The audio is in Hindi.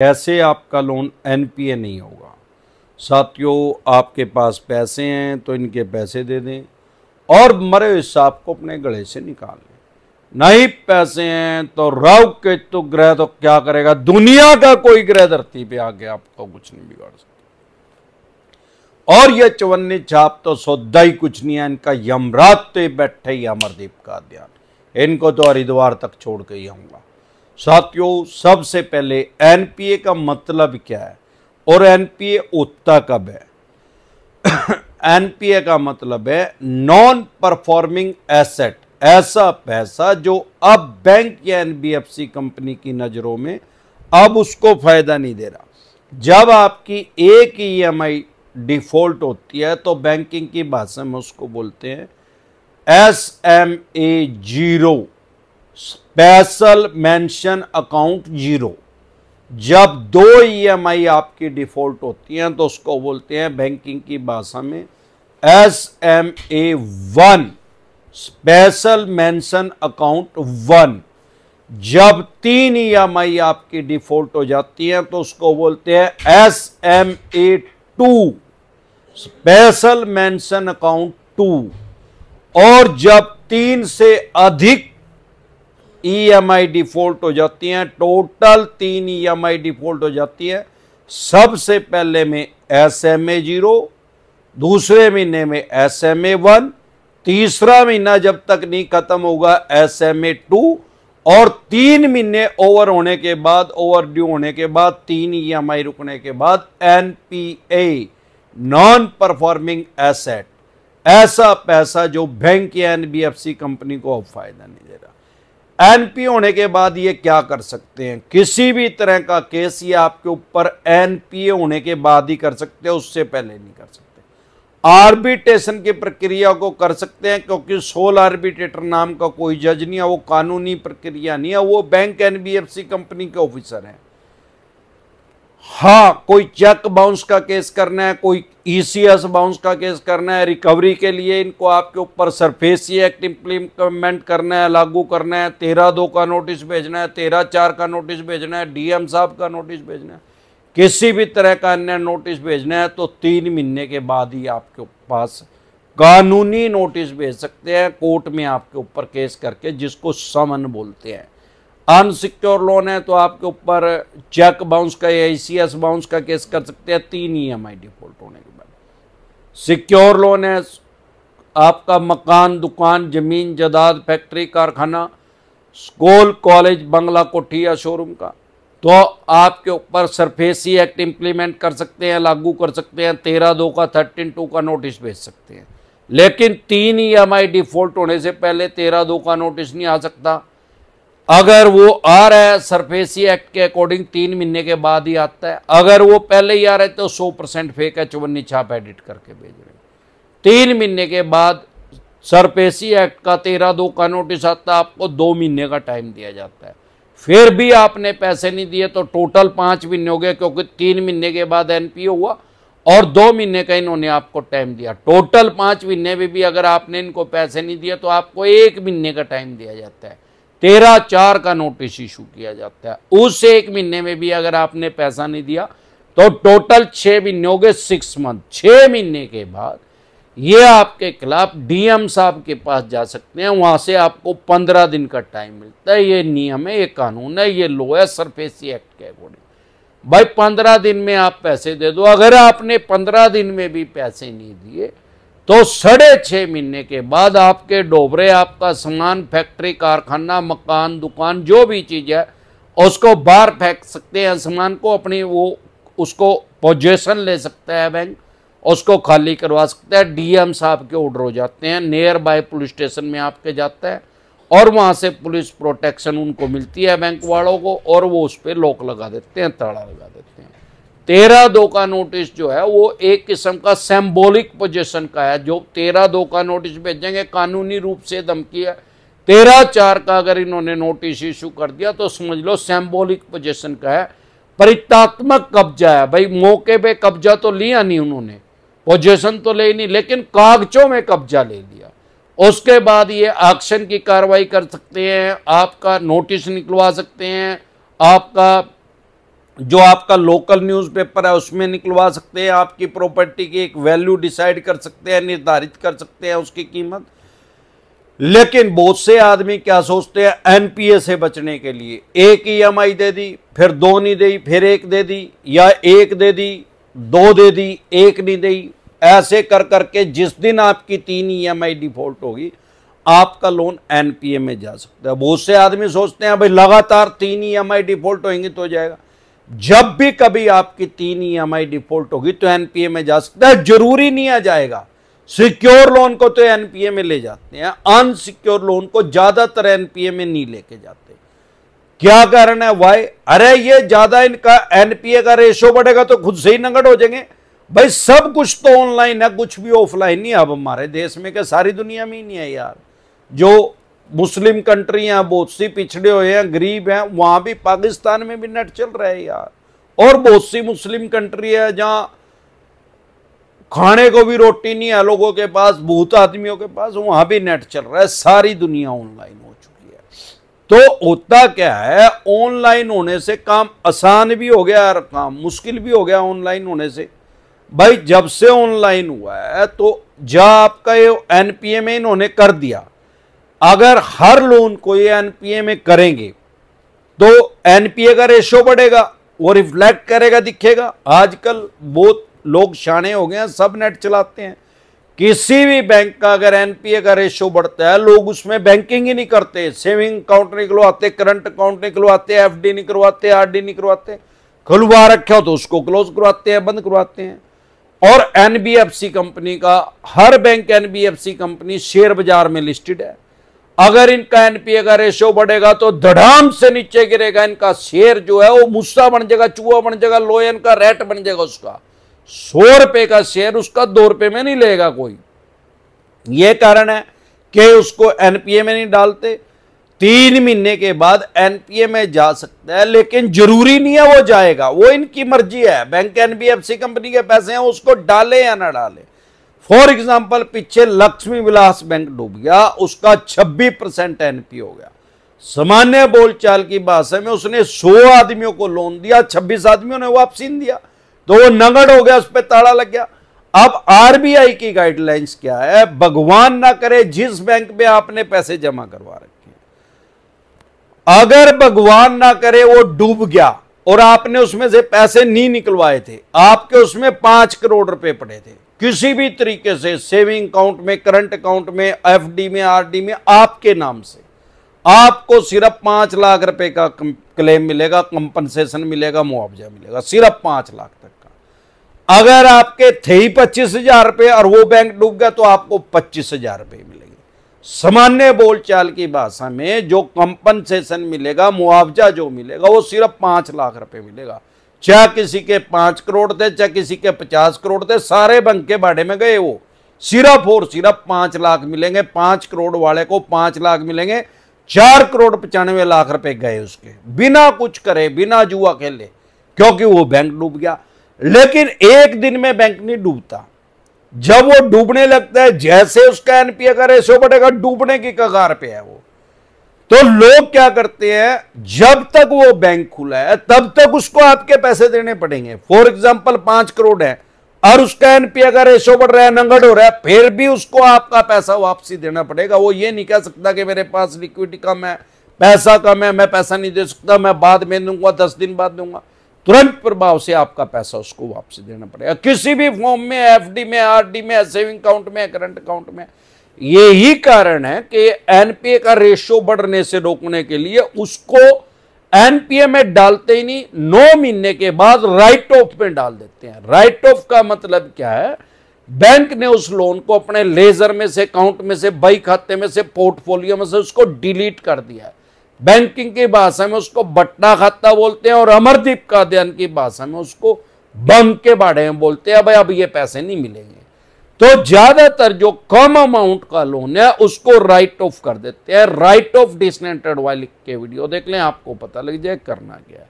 कैसे आपका लोन एनपीए नहीं होगा। साथियों, आपके पास पैसे हैं तो इनके पैसे दे दें और मरे हुए सांप को अपने गले से निकाल लें। नहीं पैसे हैं तो राहु केतु ग्रह तो क्या करेगा, दुनिया का कोई ग्रह धरती पे आके आपको कुछ नहीं बिगाड़ सकता। और ये चवन्नी छाप तो सौदा ही कुछ नहीं है, इनका यमराज तो बैठे ही अमरदीप का ध्यान, इनको तो हरिद्वार तक छोड़ के ही आऊंगा। साथियों, सबसे पहले एनपीए का मतलब क्या है और एनपीए होता कब है। एनपीए का मतलब है नॉन परफॉर्मिंग एसेट, ऐसा पैसा जो अब बैंक या एनबीएफसी कंपनी की नजरों में अब उसको फायदा नहीं दे रहा। जब आपकी एक ईएमआई डिफॉल्ट होती है तो बैंकिंग की भाषा में उसको बोलते हैं SMA0, special mention account zero. जब 2 ईएमआई आपकी डिफॉल्ट होती हैं तो उसको बोलते हैं बैंकिंग की भाषा में SMA1, स्पेशल मेंशन अकाउंट 1। जब 3 ईएमआई आपकी डिफॉल्ट हो जाती हैं तो उसको बोलते हैं SMA2, स्पेशल मेंशन अकाउंट 2। और जब 3 से अधिक ईएमआई डिफॉल्ट हो जाती हैं, टोटल 3 ईएमआई डिफॉल्ट हो जाती है, सबसे पहले में SMA0, दूसरे महीने में SMA1, तीसरा महीना जब तक नहीं खत्म होगा SMA2, और 3 महीने ओवर होने के बाद, ओवर ड्यू होने के बाद, 3 ईएमआई रुकने के बाद एनपीए, नॉन परफॉर्मिंग एसेट, ऐसा पैसा जो बैंक या एनबीएफसी कंपनी को अब फायदा नहीं दे रहा। एनपीए होने के बाद ये क्या कर सकते हैं, किसी भी तरह का केस ये आपके ऊपर एनपीए होने के बाद ही कर सकते हैं, उससे पहले नहीं कर सकते। आर्बिट्रेशन की प्रक्रिया को कर सकते हैं क्योंकि सोल आर्बिट्रेटर नाम का कोई जज नहीं है, वो कानूनी प्रक्रिया नहीं है, वो बैंक एनबीएफसी कंपनी के ऑफिसर हैं। हाँ, कोई चेक बाउंस का केस करना है, कोई ईसीएस बाउंस का केस करना है, रिकवरी के लिए इनको आपके ऊपर सरफेसी एक्ट इंप्लीमेंट करना है, लागू करना है, 13(2) का नोटिस भेजना है, 13(4) का नोटिस भेजना है, डीएम साहब का नोटिस भेजना है, किसी भी तरह का अन्य नोटिस भेजना है तो 3 महीने के बाद ही आपके पास कानूनी नोटिस भेज सकते हैं, कोर्ट में आपके ऊपर केस करके, जिसको समन बोलते हैं। अनसिक्योर लोन है तो आपके ऊपर चेक बाउंस का या ईसीएस बाउंस का केस कर सकते हैं 3 ईएमआई डिफॉल्ट होने के बाद। सिक्योर लोन है, आपका मकान, दुकान, जमीन, जायदाद, फैक्ट्री, कारखाना, स्कूल, कॉलेज, बंगला, कोठी या शोरूम का, तो आपके ऊपर सरफेसी एक्ट इंप्लीमेंट कर सकते हैं, लागू कर सकते हैं, 13(2) का 13(2) का नोटिस भेज सकते हैं। लेकिन 3 ईएमआई डिफॉल्ट होने से पहले 13(2) का नोटिस नहीं आ सकता। अगर वो आ रहा है सरफेसी एक्ट के अकॉर्डिंग 3 महीने के बाद ही आता है, अगर वो पहले ही आ रहे तो 100% फेक है, चवन्नी छाप एडिट करके भेज रहे हैं। 3 महीने के बाद सरफेसी एक्ट का 13(2) का नोटिस आता है, आपको 2 महीने का टाइम दिया जाता है। फिर भी आपने पैसे नहीं दिए तो टोटल 5 महीने हो गए, क्योंकि 3 महीने के बाद एनपीए हुआ और 2 महीने का इन्होंने आपको टाइम दिया। टोटल 5 महीने में भी अगर आपने इनको पैसे नहीं दिए तो आपको 1 महीने का टाइम दिया जाता है, 13(4) का नोटिस इशू किया जाता है। उस 1 महीने में भी अगर आपने पैसा नहीं दिया तो टोटल 6 महीने हो गए, 6 मंथ। 6 महीने के बाद ये आपके खिलाफ डीएम साहब के पास जा सकते हैं, वहां से आपको 15 दिन का टाइम मिलता है। ये नियम है, ये कानून है, ये लॉ है सरफेसी एक्ट के अकॉर्डिंग। भाई 15 दिन में आप पैसे दे दो। अगर आपने 15 दिन में भी पैसे नहीं दिए तो 6.5 महीने के बाद आपके डोबरे, आपका सामान, फैक्ट्री, कारखाना, मकान, दुकान, जो भी चीज है उसको बाहर फेंक सकते हैं, सामान को अपनी वो उसको पोजेशन ले सकता है बैंक, उसको खाली करवा सकता है। डीएम साहब के ऑर्डर हो जाते हैं, नियर बाय पुलिस स्टेशन में आपके जाता है और वहां से पुलिस प्रोटेक्शन उनको मिलती है बैंक वालों को, और वो उस पर लॉक लगा देते हैं, ताला लगा देते हैं। 13(2) का नोटिस जो है वो एक किस्म का सिंबॉलिक पोजीशन का है। जो 13(2) का नोटिस भेजेंगे कानूनी रूप से धमकी है। 13(4) का अगर इन्होंने नोटिस इशू कर दिया तो समझ लो सिंबॉलिक पोजीशन का है, परित्यात्मक कब्जा है। भाई मौके पे कब्जा तो लिया नहीं उन्होंने, पोजीशन तो ले नहीं, लेकिन कागजों में कब्जा ले लिया। उसके बाद ये एक्शन की कार्रवाई कर सकते हैं, आपका नोटिस निकलवा सकते हैं, आपका जो आपका लोकल न्यूज़पेपर है उसमें निकलवा सकते हैं, आपकी प्रॉपर्टी की एक वैल्यू डिसाइड कर सकते हैं, निर्धारित कर सकते हैं उसकी कीमत। लेकिन बहुत से आदमी क्या सोचते हैं, एनपीए से बचने के लिए एक ईएमआई दे दी, फिर दो नहीं दी, फिर एक दे दी, या एक दे दी, दो दे दी, एक नहीं दी, ऐसे कर करके जिस दिन आपकी 3 ईएमआई डिफॉल्ट होगी आपका लोन एनपीए में जा सकता है। बहुत से आदमी सोचते हैं भाई लगातार 3 ईएमआई डिफॉल्ट होंगी तो हो जाएगा। जब भी कभी आपकी 3 ईएमआई डिफॉल्ट होगी तो एनपीए में जा सकता है, जरूरी नहीं आ जाएगा। सिक्योर लोन को तो एनपीए में ले जाते हैं, अनसिक्योर लोन को ज्यादातर एनपीए में नहीं लेके जाते। क्या कारण है, वाई? अरे ये ज्यादा इनका एनपीए का रेशो बढ़ेगा तो खुद से ही नंगड़ हो जाएंगे। भाई सब कुछ तो ऑनलाइन है, कुछ भी ऑफलाइन नहीं। अब हमारे देश में क्या सारी दुनिया में ही नहीं है यार। जो मुस्लिम कंट्री हैं, बहुत सी पिछड़े हुए हैं, गरीब हैं, वहां भी, पाकिस्तान में भी नेट चल रहा है यार। और बहुत सी मुस्लिम कंट्री है जहां खाने को भी रोटी नहीं है लोगों के पास, बहुत आदमियों के पास, वहां भी नेट चल रहा है। सारी दुनिया ऑनलाइन हो चुकी है। तो होता क्या है, ऑनलाइन होने से काम आसान भी हो गया और काम मुश्किल भी हो गया ऑनलाइन होने से। भाई जब से ऑनलाइन हुआ है तो जब आपका ये एनपीए में इन्होंने कर दिया, अगर हर लोन को ये एनपीए में करेंगे तो एनपीए का रेशो बढ़ेगा, वो रिफ्लेक्ट करेगा, दिखेगा। आजकल बहुत लोग शाणे हो गए हैं, सब नेट चलाते हैं। किसी भी बैंक का अगर एनपीए का रेशो बढ़ता है, लोग उसमें बैंकिंग ही नहीं करते, सेविंग अकाउंट नहीं खुलवाते, करंट अकाउंट नहीं खुलवाते, एफडी नहीं करवाते, आरडी नहीं करवाते, खुलवा रखा हो तो उसको क्लोज करवाते हैं, बंद करवाते हैं। और एनबीएफसी कंपनी का, हर बैंक एनबीएफसी कंपनी शेयर बाजार में लिस्टेड है। अगर इनका एनपीए का रेशो बढ़ेगा तो धड़ाम से नीचे गिरेगा, इनका शेयर जो है वो मुस्सा बन जाएगा, चूहा बन जाएगा, लोयन का रेट बन जाएगा। उसका 100 रुपए का शेयर उसका 2 रुपए में नहीं लेगा कोई। यह कारण है कि उसको एनपीए में नहीं डालते। 3 महीने के बाद एनपीए में जा सकता है, लेकिन जरूरी नहीं है वो जाएगा, वो इनकी मर्जी है। बैंक एनबीएफसी कंपनी के पैसे हैं, उसको डाले या ना डाले। फॉर एग्जाम्पल पीछे लक्ष्मी विलास बैंक डूब गया, उसका 26% एनपी हो गया। सामान्य बोलचाल की भाषा में उसने 100 आदमियों को लोन दिया, 26 आदमियों ने वापसी नहीं दिया, तो वो नगड़ हो गया, उस पर ताला लग गया। अब आरबीआई की गाइडलाइंस क्या है, भगवान ना करे जिस बैंक में आपने पैसे जमा करवा रखे, अगर भगवान ना करे वो डूब गया और आपने उसमें से पैसे नहीं निकलवाए थे, आपके उसमें 5 करोड़ रुपए पड़े थे, किसी भी तरीके से सेविंग अकाउंट में, करंट अकाउंट में, एफडी में, आरडी में, आपके नाम से, आपको सिर्फ 5 लाख रुपए का क्लेम मिलेगा, कंपनसेशन मिलेगा, मुआवजा मिलेगा, सिर्फ 5 लाख तक का। अगर आपके थे ही 25,000 रुपए और वो बैंक डूब गया तो आपको 25,000 रुपए मिलेंगे। सामान्य बोलचाल की भाषा में जो कंपनसेशन मिलेगा, मुआवजा जो मिलेगा, वो सिर्फ 5 लाख रुपए मिलेगा। चाहे किसी के 5 करोड़ थे, चाहे किसी के 50 करोड़ थे, सारे बैंक के बाड़े में गए, वो सिर्फ और सिर्फ 5 लाख मिलेंगे। 5 करोड़ वाले को 5 लाख मिलेंगे, 4 करोड़ 95 लाख रुपए गए उसके, बिना कुछ करे, बिना जुआ खेले, क्योंकि वो बैंक डूब गया। लेकिन एक दिन में बैंक नहीं डूबता, जब वो डूबने लगता है, जैसे उसका एनपीए का रेशो बढ़ेगा, डूबने की कगार पे है वो, तो लोग क्या करते हैं, जब तक वो बैंक खुला है तब तक उसको आपके पैसे देने पड़ेंगे। फॉर एग्जांपल 5 करोड़ है और उसका एनपीए का रेशो बढ़ रहा है, नंगड़ हो रहा है, फिर भी उसको आपका पैसा वापसी देना पड़ेगा। वो ये नहीं कह सकता कि मेरे पास लिक्विडिटी कम है, पैसा कम है, मैं पैसा नहीं दे सकता, मैं बाद में दूंगा, 10 दिन बाद दूंगा। तुरंत प्रभाव से आपका पैसा उसको वापसी देना पड़ेगा, किसी भी फॉर्म में, एफडी में, आरडी में, सेविंग अकाउंट में, करंट अकाउंट में। यही कारण है कि एनपीए का रेशो बढ़ने से रोकने के लिए उसको एनपीए में डालते ही नहीं, 9 महीने के बाद राइट ऑफ में डाल देते हैं। राइट ऑफ का मतलब क्या है, बैंक ने उस लोन को अपने लेजर में से, अकाउंट में से, बही खाते में से, पोर्टफोलियो में से उसको डिलीट कर दिया है। बैंकिंग की भाषा में उसको बट्टा खाता बोलते हैं और अमरदीप कादियान की भाषा में उसको बंक के बारे में बोलते हैं। भाई अब ये पैसे नहीं मिलेंगे, तो ज्यादातर जो कम अमाउंट का लोन है उसको राइट ऑफ कर देते हैं। राइट ऑफ डिसनेटेड वाली के वीडियो देख लें, आपको पता लग जाए करना क्या है।